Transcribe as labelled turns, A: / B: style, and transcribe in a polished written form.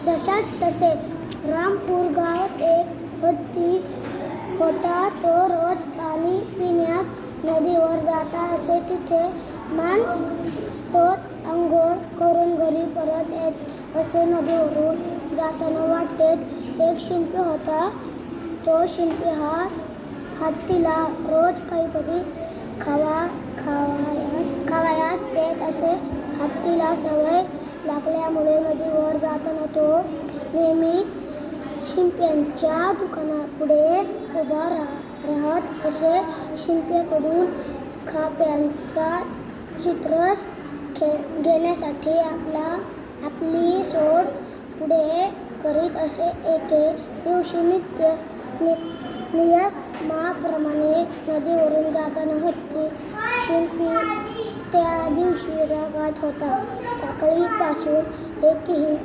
A: जशास तसे रामपूर गावात एक हत्ती होता. तो रोज पाणी पिण्यास नदीवर जाता असे. तिथे मांस स्तोत आंघोळ करून घरी परत येत असे. नदीवरून जाताना वाटेत एक शिंपी होता. तो शिंपी हत्तीला रोज काहीतरी खावयास देत असे. हत्तीला सवय लागल्यामुळे नदीवर जाताना तो नेहमी शिंप्याच्या दुकानापुढे उभा राहत असे. शिंप्याकडून खाप्याचा चित्रस घेण्यासाठी आपली सोड पुढे करीत असे. एके दिवशी नियमाप्रमाणे नदीवरून जाताना हत्ती शिंपी त्या दिवशी रागात होता. सकाळीपासून एकही